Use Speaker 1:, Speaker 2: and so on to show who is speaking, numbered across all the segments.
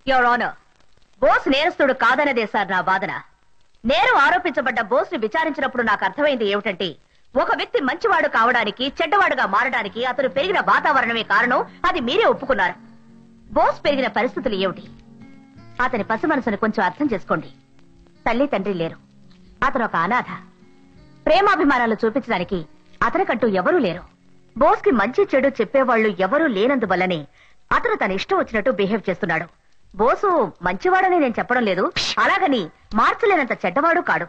Speaker 1: Your honour, Bose నేరస్తుడు కాదన్నదే sir నా వాదన. నేరం ఆరోపించబడ్డ బోస్ ని విచారించినప్పుడు నాకు అర్థమైంది ఏమిటంటే, ఒక వ్యక్తి మంచివాడు కావడానికి, చెడ్డవాడుగా మారడానికి అతను పెరిగిన వాతావరణమే కారణం. అది మీరే ఒప్పుకున్నారు. బోస్ పెరిగిన పరిస్థితులు ఏమిటి? అతని పసి మనసును కొంచెం అర్థం చేసుకోండి. తల్లి తండ్రి లేరు, అతను ఒక అనాథ. ప్రేమాభిమానాలు చూపించడానికి అతనికంటూ ఎవరూ లేరు. బోస్ కి మంచి చెడు చెప్పేవాళ్లు ఎవరూ లేనందువల్లనే అతను తన ఇష్టం వచ్చినట్టు బిహేవ్ చేస్తున్నాడు. బోసు మంచివాడని నేను చెప్పడం లేదు, అలాగని మార్చలేనంత చెడ్డవాడు కాడు.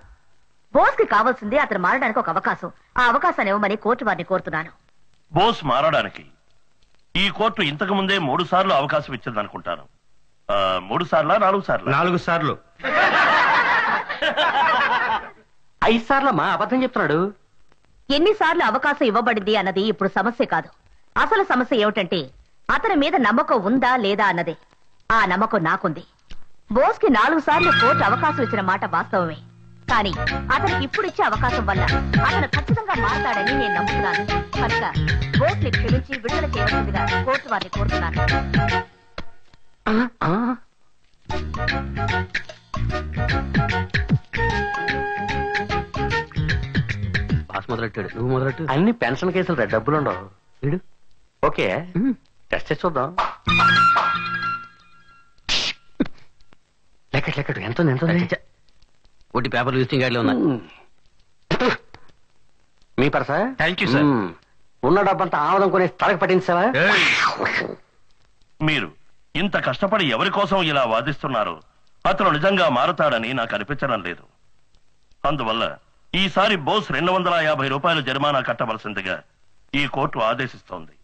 Speaker 1: బోస్ కి కావాల్సింది అతను మారడానికి ఒక అవకాశం. ఆ అవకాశాన్ని ఇవ్వమని కోర్టు వారిని కోరుతున్నాను.
Speaker 2: బోస్ మారడానికి ఈ కోర్టు ఇంతకు ముందే 3 సార్లు అవకాశం ఇచ్చింది అనుకుంటాను. 3 సార్లా 4 సార్లు?
Speaker 3: 4 సార్లు. 5 సార్లమ్మా, అబద్ధం చెప్తున్నాడు.
Speaker 1: ఎన్నిసార్లు అవకాశం ఇవ్వబడింది అన్నది ఇప్పుడు సమస్య కాదు. అసలు సమస్య ఏమిటంటే అతని మీద నమ్మకం ఉందా లేదా అన్నదే. ఆ నమ్మకం నాకుంది. బోస్ కి 4 సార్లు కోర్టు అవకాశం ఇచ్చిన మాట వాస్తవమే. కానీ అతనికి ఇప్పుడిచ్చే అవకాశం వల్ల అతను ఖచ్చితంగా మారతాడని నేను నమ్ముతున్నాను. కనుక బోస్ ని క్షమించి విడుదల చేయవలసిందిగా కోర్టు వారిని కోరుతున్నాను.
Speaker 3: మొదలెట్టాడు, నువ్వు మొదలెట్టు. అన్ని పెన్షన్ కేసులు డబ్బులుండవు. వీడు ఓకే, టెస్ట్ చేసి చూద్దాం. లెక్కడు ఎంత ఒకటి పేపర్ లిస్టింగ్ గాడిలో ఉన్నా. మీ పర్సా?
Speaker 2: Thank you sir.
Speaker 3: ఉన్న డబ్బంతా ఆమదం కొనే తలకు పట్టించావా?
Speaker 2: మీరు ఇంత కష్టపడి ఎవరి కోసం ఇలా వాదిస్తున్నారు? అతను నిజంగా మారుతాడని నాకు అనిపించడం లేదు. అందువల్ల ఈసారి బోస్ 250 రూపాయలు జరిమానా కట్టవలసిందిగా ఈ కోర్టు ఆదేశిస్తోంది.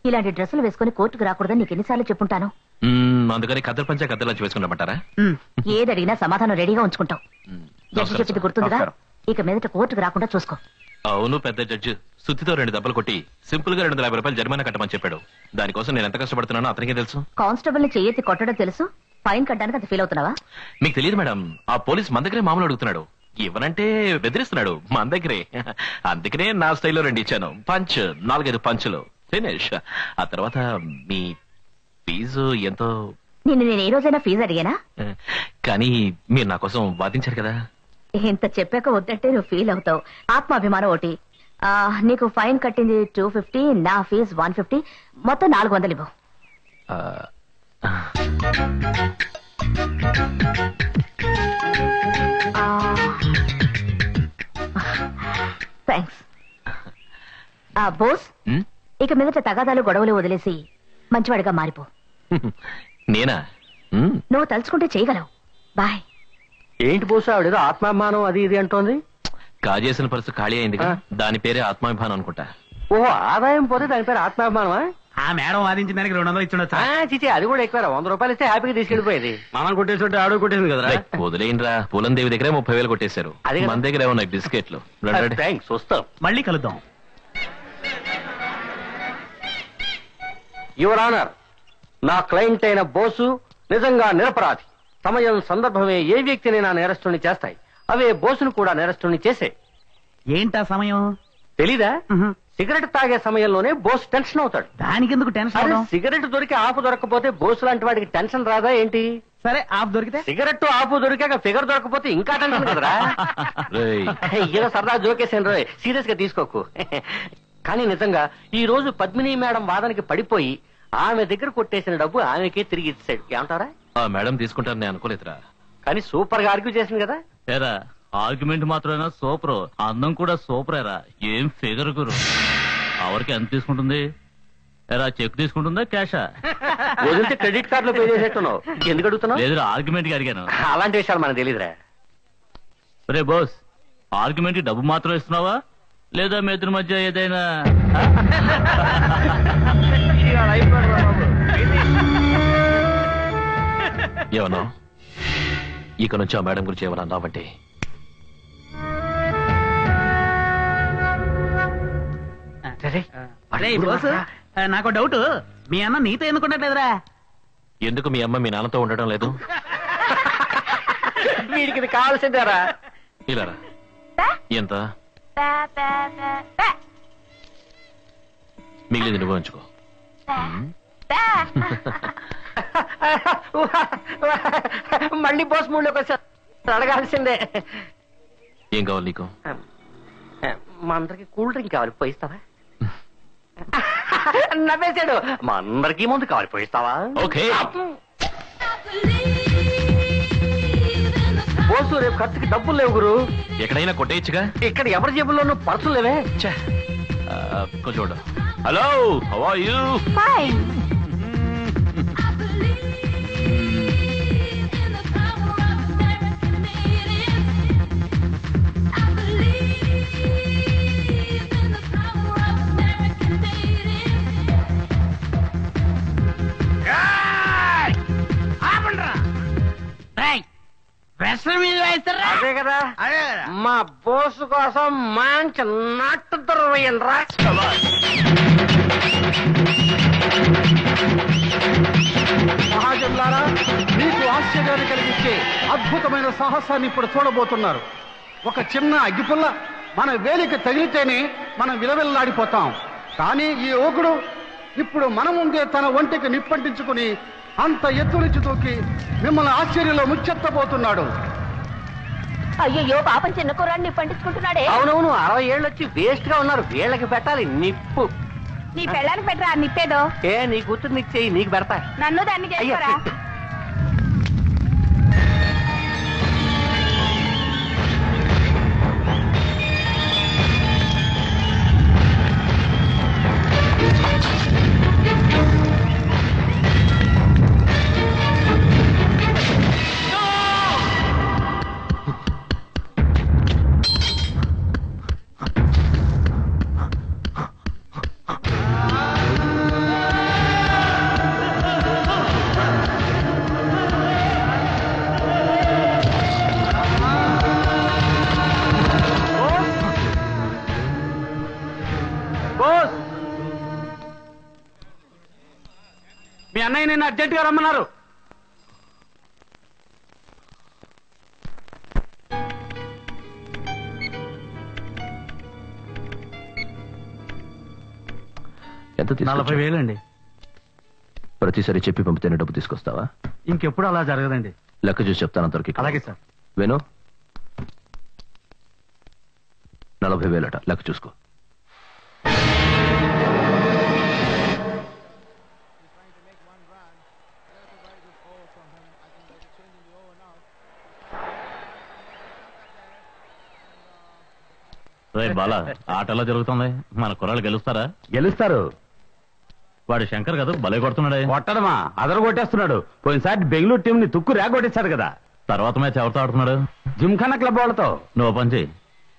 Speaker 1: ఇలాంటి డ్రెస్సులు వేసుకుని కోర్టుకు రాకూడదని నీకు ఎన్నిసార్లు చెప్పుంటాను.
Speaker 4: అందుకని కద్దరు పంచా కద్దరులా వేసుకుంటామంటారా?
Speaker 1: ఏది అడిగినా సమాధానం రెడీగా ఉంచుకుంటాం. జడ్జి చెప్పింది గుర్తుందిగా? ఇక మీదట కోర్టుకు రాకుండా చూసుకో.
Speaker 4: అవును, పెద్ద జడ్జి సుత్తితో 2 దెబ్బలు కొట్టి సింపుల్ గా 250 రూపాయలు జరిమానా కట్టమని చెప్పాడు. దానికోసం నేను ఎంత కష్టపడుతున్నానో అతనికే తెలుసు.
Speaker 1: కానిస్టేబుల్ ని చెయ్యెత్తి కొట్టడం తెలుసు, ఫైన్ కట్టడానికి అది ఫీల్ అవుతున్నావా?
Speaker 4: మీకు తెలియదు మేడం, ఆ పోలీస్ మన దగ్గరే మామూలు అడుగుతున్నాడు. ఇవ్వనంటే బెదిరిస్తున్నాడు మన దగ్గరే. అందుకనే నా స్టైల్లో 2 ఇచ్చాను. పంచ్ 4-5 పంచులు ఫినిష్. ఆ తర్వాత మీ ఫీజు ఎంతో?
Speaker 1: నేను ఏ రోజైనా ఫీజు అడిగానా?
Speaker 4: కానీ మీరు నా కోసం వాదించారు కదా.
Speaker 1: ఇంత చెప్పాక వద్దంటే నువ్వు ఫీల్ అవుతావు. ఆత్మాభిమానం ఒకటి. నీకు ఫైన్ కట్టింది 250, నా ఫీజు 150, మొత్తం 400 ఇవ్వు. థ్యాంక్స్. బోస్, ఇక మీదట తగాదాలు గొడవలు వదిలేసి మంచివాడిగా మారిపో.
Speaker 4: నేనా?
Speaker 1: నువ్వు తలుచుకుంటే చేయగలవు. బాయ్.
Speaker 3: ఏంటి బోసు ఆవిడేదో ఆత్మాభిమానం అది ఇది అంటోంది?
Speaker 4: కాజేసిన పర్సు ఖాళీ అయింది, దాని పేరే ఆత్మాభిమానం అనుకుంటా.
Speaker 3: ఓహో, ఆదాయం పోతే దాని పేరు ఆత్మాభిమానమా?
Speaker 5: ఆ మేడం వాదించిన దానికి 200 ఇచ్చుండొచ్చా?
Speaker 3: చిచి, అది కూడా ఎక్కువ. 100 రూపాయలు ఇస్తే హ్యాపీగా తీసుకెళ్ళిపోయేది.
Speaker 5: మనం కొట్టేసి ఆడు కొట్టేసింది కదా.
Speaker 4: వదిలేయండిరా, పూలందేవి దగ్గరే 30,000 కొట్టేశారు. మన దగ్గర ఏమన్నాయి బిస్కెట్లు.
Speaker 3: థ్యాంక్స్, వస్తాం.
Speaker 5: మళ్ళీ కలుద్దాం.
Speaker 3: యువర్ ఆనర్, నా క్లయింట్ అయిన బోసు నిజంగా నిరపరాధి. సమయం సందర్భమే ఏ వ్యక్తిని నా నేరస్తుని చేస్తాయి. అవే బోసును కూడా నేరస్తుని చేసే.
Speaker 5: ఏంటా సమయం
Speaker 3: తెలీదా? సిగరెట్ తాగే సమయంలోనే బోస్ టెన్షన్ అవుతాడు.
Speaker 5: దానికి ఎందుకు టెన్షన్?
Speaker 3: సిగరెట్ దొరికి ఆపు దొరకపోతే బోసు లాంటి వాడికి టెన్షన్ రాదా ఏంటి?
Speaker 5: సరే, ఆపు దొరికితే?
Speaker 3: సిగరెట్ ఆపు దొరికాక ఫిగర్ దొరకపోతే ఇంకా టెన్షన్ కదరా. ఏదో సరదా జోకేసాను రోయ్, సీరియస్ గా తీసుకోకు. కానీ నిజంగా ఈ రోజు పద్మిని మేడం వాదనకి పడిపోయి ఆమె దగ్గర కొట్టేసిన డబ్బు ఆమెకే తిరిగి ఇచ్చాడు. ఏమంటారా?
Speaker 4: మేడం తీసుకుంటారని నేను అనుకోలేదురా.
Speaker 3: కానీ సూపర్ గా ఆర్గ్యూ చేసింది కదా.
Speaker 6: ఏరా, ఆర్గ్యుమెంట్ మాత్రమేనా సూపర్, అందం కూడా సూపరేరా. ఏం ఫిగర్ గురు. ఎవరికి ఎంత తీసుకుంటుంది? ఏరా, చెక్ తీసుకుంటుందా క్యాషా?
Speaker 3: వదిలితే క్రెడిట్ కార్డు లో పే చేసేట్టున్నావు. ఎందుకు అడుగుతున్నావు?
Speaker 6: లేదురా, ఆర్గ్యుమెంట్ కి అడిగాను.
Speaker 3: అలాంటి విషయాలు మనకు తెలియదురా.
Speaker 6: రే బోస్, ఆర్గ్యుమెంట్ కి డబ్బు మాత్రం ఇస్తున్నావా లేదా మీ ఇద్దరి మధ్య ఏదైనా?
Speaker 4: ఏమన్నా ఇక నుంచి ఆ మేడం గురించి ఏమన్నా అన్నావంటే
Speaker 5: నాకు డౌట్, మీ అన్న నీతో ఎందుకుంటలేదురా?
Speaker 4: ఎందుకు మీ అమ్మ మీ నాన్నతో ఉండడం లేదు?
Speaker 3: వీడికి ఇది కావాల్సిందేరా.
Speaker 4: ఇలా ఎంత మిగిలింది నువ్వు ఉంచుకో.
Speaker 3: మళ్ళీ బోస్ మూడ్లోకి వచ్చా అడగాల్సిందే.
Speaker 4: ఏం కావాలి నీకు?
Speaker 3: మా అందరికి కూల్ డ్రింక్ కావాలి, పోయిస్తావా? నవ్వేశాడు. మా అందరికీ ముందు కావాలి, పోయిస్తావా?
Speaker 4: ఓకే.
Speaker 3: బోసు రేపు ఖర్చుకి డబ్బులు లేవు గురు.
Speaker 4: ఎక్కడైనా కొట్టేయచ్చుగా.
Speaker 3: ఇక్కడ ఎవరి జేబుల్లోనూ పర్సులు లేవే.
Speaker 4: కొంచెం చూడు. Hello, how are you?
Speaker 1: Fine.
Speaker 3: అదే కదా, మా బోసు కోసం మంచి నాటు దొరవేయండిరా.
Speaker 7: మహాజనులారా, మీకు ఆశ్చర్యాన్ని కలిగించే అద్భుతమైన సాహసాన్ని ఇప్పుడు చూడబోతున్నారు. ఒక చిన్న అగ్గిపుల్ల మన వేలికి తగిలితేనే మనం విలవిల్లాడిపోతాం. కానీ ఈ యువకుడు ఇప్పుడు మన ముందే తన ఒంటికి నిప్పంటించుకుని అంత ఎత్తు నుంచి దూకి మిమ్మల్ని ఆశ్చర్యంలో ముచ్చెత్తబోతున్నాడు.
Speaker 1: అయ్యో పాపం చిన్న కుర్రాన్ని పండించుకుంటున్నాడే.
Speaker 3: అవునవును, 60 ఏళ్ళు వచ్చి వేస్ట్ గా ఉన్నారు. వీళ్ళకి పెట్టాలి నిప్పు.
Speaker 1: నీ పెళ్ళానికి పెట్టరా నిప్పేదో.
Speaker 3: ఏ నీ కూతురు నీకు చెయ్యి, నీకు పెడతా.
Speaker 1: నన్ను దాన్ని చేసుకోరా.
Speaker 5: మీ అన్నయ్య నిన్ను అర్జెంట్ గా రమ్మన్నారు.
Speaker 4: ఎంత
Speaker 5: 40,000 అండి.
Speaker 4: ప్రతిసారి చెప్పి పంపితేనే డబ్బు తీసుకొస్తావా?
Speaker 5: ఇంకెప్పుడు అలా జరగదండి.
Speaker 4: లెక్క చూసి చెప్తాను అందరికి.
Speaker 5: అలాగే సార్.
Speaker 4: వేణు, 40,000 లెక్క చూసుకో.
Speaker 6: బాలా, ఆట ఎలా జరుగుతుంది? మన కుర్రాళ్ళు గెలుస్తారా?
Speaker 5: గెలుస్తారు.
Speaker 6: వాడు శంకర్ కదా భలే కొడుతున్నాడే.
Speaker 5: కొట్టడమా, అదరు కొట్టేస్తున్నాడు. పోయినసారి బెంగళూరు టీం ని తుక్కు రేగొట్టేశాడు కదా.
Speaker 6: తర్వాత మ్యాచ్ ఎవరితో ఆడుతున్నాడు?
Speaker 5: జిమ్ఖానా క్లబ్ వాళ్ళతో.
Speaker 6: నువ్వు పని చేయి,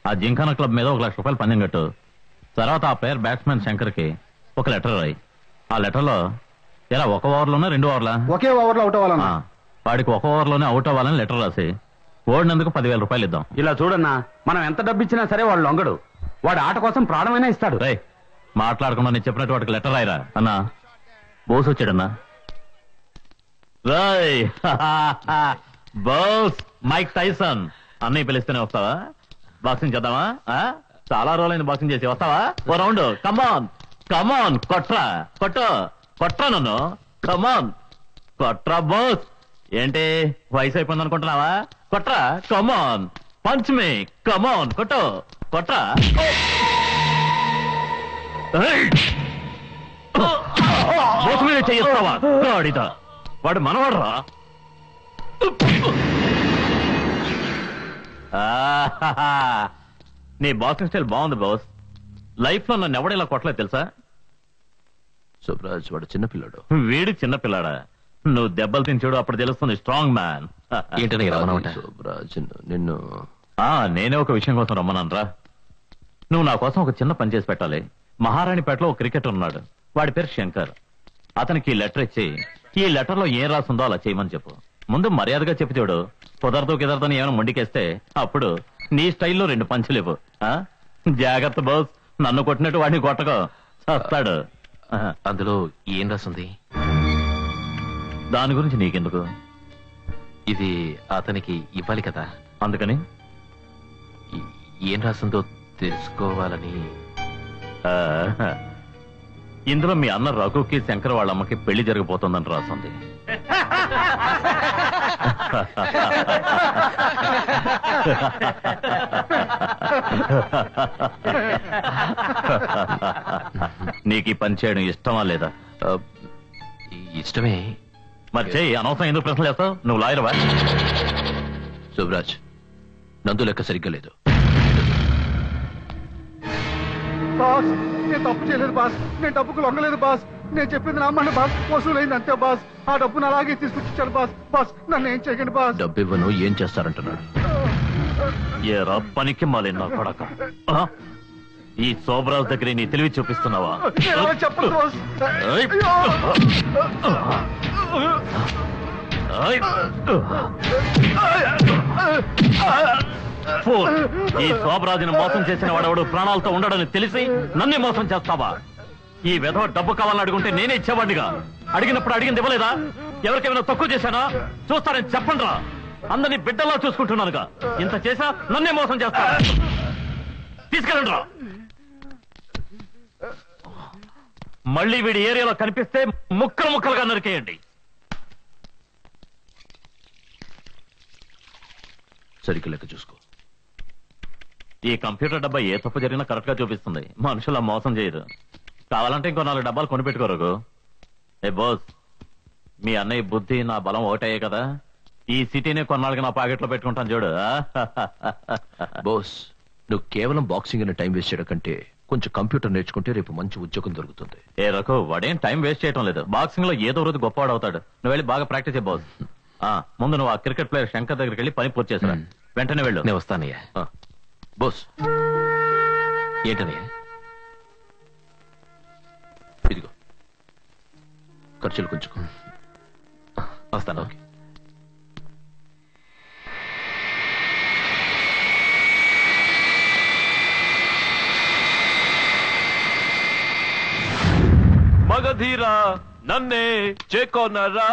Speaker 6: ఆ జింఖానా క్లబ్ మీద 1 లక్ష రూపాయలు పందెం కట్టు. తర్వాత ఆ ప్లేయర్ బ్యాట్స్మెన్ శంకర్ కి ఒక లెటర్ రాయి. ఆ లెటర్ లో ఎలా 1 ఓవర్లోనే 2 ఓవర్లా?
Speaker 7: ఒకే ఓవర్లో అవుట్ అవ్వాలన్నా.
Speaker 6: వాడికి 1 ఓవర్లోనే అవుట్ అవ్వాలని లెటర్ రాసి ఓడినందుకు 10,000 రూపాయలు ఇద్దాం.
Speaker 5: ఇలా చూడన్నా, మనం ఎంత డబ్బు ఇచ్చినా సరే వాడు లొంగడు. వాడు ఆట కోసం ప్రాణమైనా ఇస్తాడు.
Speaker 6: రే, మాట్లాడకుండా నేను చెప్పినట్టు వాడికి లెటర్ రాయిరా. అన్నా, బోస్ వచ్చాడన్నా. రాయ్. బోస్ మైక్ టైసన్ అన్నయ్య పిలిస్తేనే వస్తావా? బాక్సింగ్ చేద్దామా? చాలా రోజులైంది బాక్సింగ్ చేసి. వస్తావా? ఓ రౌండ్. కమాన్ కమాన్, కొట్రా కొట్రా నన్ను. కమాన్ కొట్రా బోస్. ఏంటి వయసు అయిపోయింది అనుకుంటున్నావా? కొట్రా. కమాన్ పంచ్ మీ. కమాన్ కొట్రా. బోస్ మీద చెయ్యిస్తావా? గాడిద, వాడు మనవాడరా. నీ బాక్సింగ్ స్టైల్ బాగుంది బాస్. లైఫ్ లో నన్ను ఎవడేలా కొట్టలేదు తెలుసా?
Speaker 4: సుబ్రాజ్ వాడు చిన్నపిల్లాడు.
Speaker 6: వీడు చిన్నపిల్లాడా? నువ్వు దెబ్బలు తిని చూడు, అప్పుడు తెలుస్తుంది స్ట్రాంగ్ మ్యాన్.
Speaker 4: ఏంటని రమ్మనమాట? సుబ్రాజ్ నిన్ను
Speaker 6: నేనే ఒక విషయం కోసం రమ్మనరా. నువ్వు నా కోసం ఒక చిన్న పని చేసి పెట్టాలి. మహారాణిపేటలో ఒక క్రికెటర్ ఉన్నాడు, వాడి పేరు శంకర్. అతనికి లెటర్ ఇచ్చి ఈ లెటర్ లో ఏం రాసిందో అలా చేయమని చెప్పు. ముందు మర్యాదగా చెప్పి చూడు. కుదరదని ఏమైనా మొండికేస్తే అప్పుడు నీ స్టైల్లో 2 పంచులు ఇవ్వు. జాగ్రత్త బాస్, నన్ను కొట్టినట్టు వాడిని కొట్టకో, చస్తాడు.
Speaker 4: అందులో ఏం రాసింది?
Speaker 6: దాని గురించి నీకెందుకు?
Speaker 4: ఇది అతనికి ఇవ్వాలి కదా,
Speaker 6: అందుకని
Speaker 4: ఏం రాసిందో తెలుసుకోవాలని.
Speaker 6: ఇందులో మీ అన్న రఘుకి శంకర్ వాళ్ళ అమ్మకి పెళ్లి జరగబోతోందని రాసింది. నీకు ఈ పని చేయడం ఇష్టమా లేదా?
Speaker 4: ఇష్టమే.
Speaker 6: మరి చెయ్యి, అనవసరం ఎందుకు ప్రశ్నలు చేస్తావు? నువ్వు లాయర్వా?
Speaker 4: శుభరాజ్, నందు లెక్క సరిగ్గా లేదు.
Speaker 7: బాస్, నేను తప్పు చేయలేదు బాస్. నేను డబ్బుకు లొంగలేదు బాస్. నేను చెప్పింది నమ్మండి బాస్. వసూలైంది అంతే బాస్. ఆ డబ్బును అలాగే తీసుకొచ్చాను బాస్. బాస్, నన్ను ఏం చేయకండి బాస్.
Speaker 4: డబ్బు ఇవ్వను, ఏం చేస్తారంటున్నాడు?
Speaker 6: ఏరా పనికి మాలి నా కొడక, ఈ శోభరాజ్ దగ్గర నీ తెలివి చూపిస్తున్నావా?
Speaker 7: చెప్పండి బాస్.
Speaker 6: ఈ శోభరాజుని మోసం చేసిన వాడెవడు ప్రాణాలతో ఉండడని తెలిసి నన్నే మోసం చేస్తావా? ఈ విధవ డబ్బు కావాలని అడుగుంటే నేనే ఇచ్చేవాడిగా. అడిగినప్పుడు అడిగింది ఇవ్వలేదా? ఎవరికేమైనా తక్కువ చేశానా? చూస్తారని చెప్పండి రా. అందరినీ బిడ్డల్లా చూసుకుంటున్నానుగా. ఇంత చేసా నన్నే మోసం చేస్తా. తీసుకెళ్ళండి రా. మళ్ళీ వీడి ఏరియాలో కనిపిస్తే ముక్కలు ముక్కలుగా నరికేయండి.
Speaker 4: సరిగ్గా లెక్క చూసుకో.
Speaker 6: ఈ కంప్యూటర్ డబ్బా ఏ తప్పు జరిగినా కరెక్ట్ గా చూపిస్తుంది. మనుషులా మోసం చేయదు. కావాలంటే ఇంకో 4 డబ్బాలు కొనిపెట్టుకోరు. ఏ బాస్, మీ అన్నయ్య బుద్ధి నా బలం ఒకటయ్యే కదా. ఈ సిటీనే కొన్నాళ్ళకి నా పాకెట్లో పెట్టుకుంటాను చూడు.
Speaker 4: బోస్, నువ్వు కేవలం బాక్సింగ్ అనే టైం వేస్ట్ చేయడం కంటే కొంచెం కంప్యూటర్ నేర్చుకుంటే రేపు మంచి ఉద్యోగం దొరుకుతుంది.
Speaker 6: ఏ రఘు, వాడేం టైం వేస్ట్ చేయడం లేదు. బాక్సింగ్ లో ఏదో రోజు గొప్పవాడు అవుతాడు. నువ్వు వెళ్ళి బాగా ప్రాక్టీస్ చేయ బాస్. ముందు నువ్వు ఆ క్రికెట్ ప్లేయర్ శంకర్ దగ్గరికి వెళ్ళి పని పూర్తి చేసా. వెంటనే వెళ్ళు.
Speaker 4: నేను వస్తానయ్యా. బోస్, ఏంటనయ్యా? ఇదిగో ఖర్చులు కొంచెం. వస్తాను. ఓకే. మగధీరా నన్నే చేకొనరా,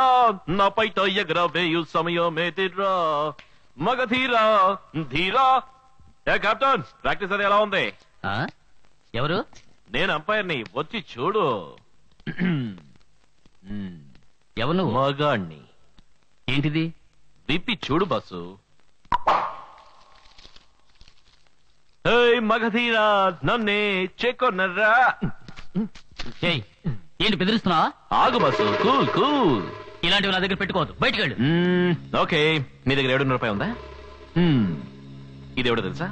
Speaker 4: నా పైట ఎగరవేయు సమయమేదిరా. మగధీరా ధీరా. ఏ కెప్టెన్, ప్రాక్టీస్ అది ఎలా ఉంది?
Speaker 3: ఎవరు?
Speaker 4: నేను అంపైర్ని, వచ్చి చూడు.
Speaker 3: ఎవరు నువ్వు?
Speaker 4: మగాణ్ణి.
Speaker 3: ఏంటిది?
Speaker 4: విప్పి చూడు బస్సు. మగధీరా నన్నే చేకొనరా.
Speaker 3: ఏంటి బెదిరిస్తున్నావా?
Speaker 4: ఆగు బస్సు, కూల్ కూల్.
Speaker 3: ఇలాంటివి నా దగ్గర పెట్టుకోవద్దు, బయటికి వెళ్ళు.
Speaker 4: ఓకే, నీ దగ్గర 700 రూపాయలు ఉందా? ఇది ఎవడో తెలుసా?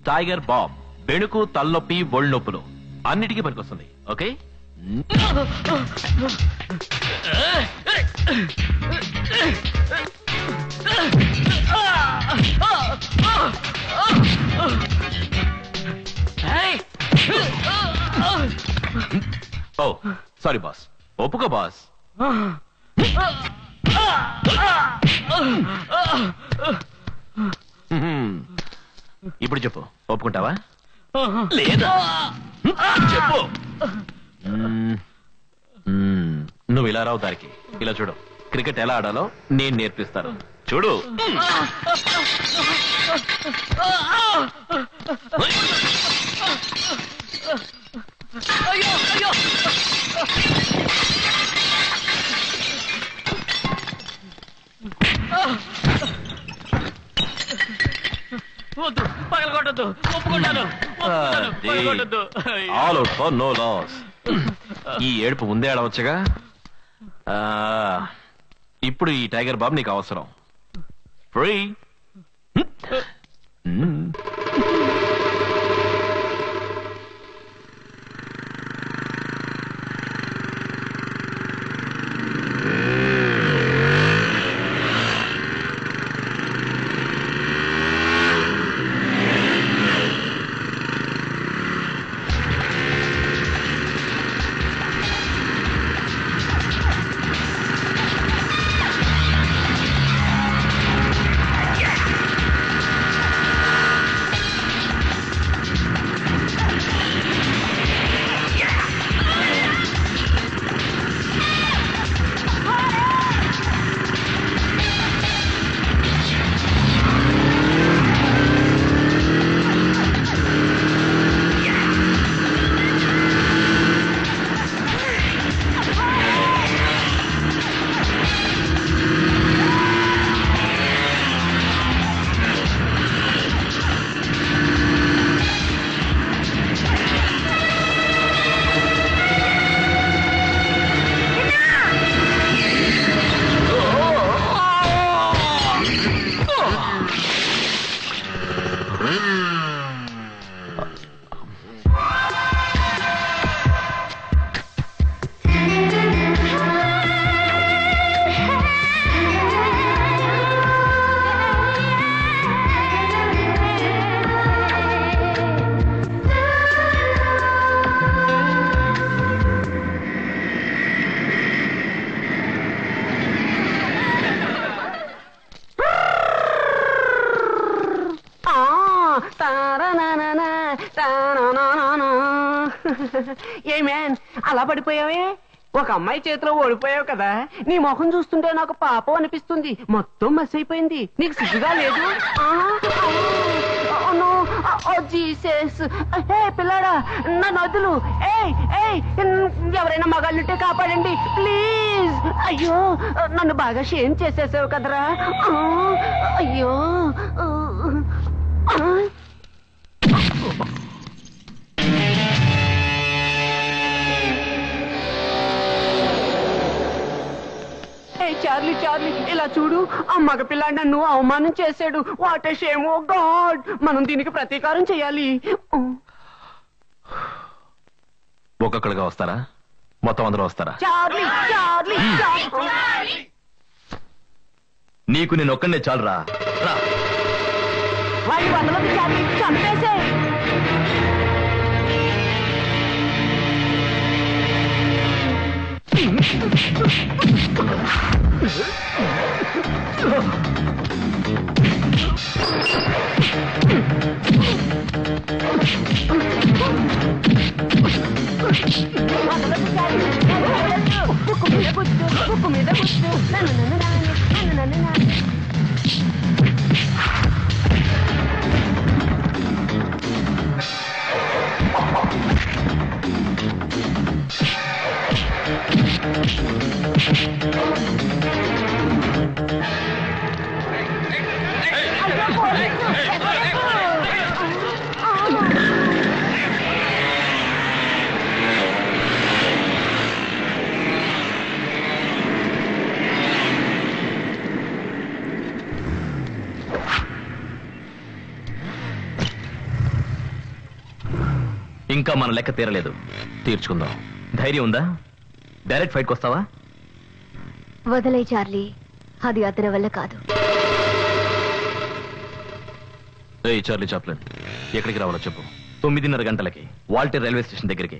Speaker 4: Tiger bomb. బెణుకు, తలనొప్పి, ఒళ్ళు నొప్పులు అన్నిటికీ పనికొస్తుంది. ఓకే. ఓ సారీ బాస్. ఒప్పుకో బాస్. ఇప్పుడు చెప్పు, ఒప్పుకుంటావా లేదా? చెప్పు. నువ్వు ఇలా రావు దారికి. ఇలా చూడు, క్రికెట్ ఎలా ఆడాలో నేను నేర్పిస్తాను. చూడు.
Speaker 3: వద్దు, పగలగొట్టద్దు. ఒప్పుకుంటాను.
Speaker 4: All out for no loss. ఈ ఏడుపు ముందే ఆడవచ్చుగా. ఇప్పుడు ఈ టైగర్ బాబు నీకు అవసరం. ఫ్రీ.
Speaker 3: ఏ మ్యాన్ అలా పడిపోయావే? ఒక అమ్మాయి చేతిలో ఓడిపోయావు కదా, నీ ముఖం చూస్తుంటే నాకు పాపం అనిపిస్తుంది. మొత్తం మస్ అయిపోయింది. నీకు సిగ్గుగా లేదు? పిల్లాడా నన్ను వదులు. ఎవరైనా మగాళ్ళుంటే కాపాడండి ప్లీజ్. అయ్యో నన్ను బాగా షేమ్ చేసేసావు కదరా. అయ్యో చార్లీ చార్లీ ఇలా చూడు, ఆ మగపిల్లాడు నన్ను అవమానం చేశాడు. What a shame. Oh god, మనం దీనికి ప్రతీకారం చేయాలి.
Speaker 4: ఒక్కొక్కడిగా వస్తారా? మొత్తం అందరూ వస్తారా?
Speaker 3: చార్లీ చార్లీ
Speaker 4: నీకు నేను ఒక్కడే చాలురా.
Speaker 3: వాడి వదలదు చార్లీ, చంపేసే.
Speaker 4: ఇంకా మన లెక్క తీరలేదు, తీర్చుకుందాం. ధైర్యం ఉందా? డైరెక్ట్ ఫైట్కి వస్తావా?
Speaker 8: వదలే చార్లీ, అది అతని వల్ల కాదు.
Speaker 4: చార్లీ చాప్లిన్, ఎక్కడికి రావాలో చెప్పు. 9:30 గంటలకి వాల్టర్ రైల్వే స్టేషన్ దగ్గరికి.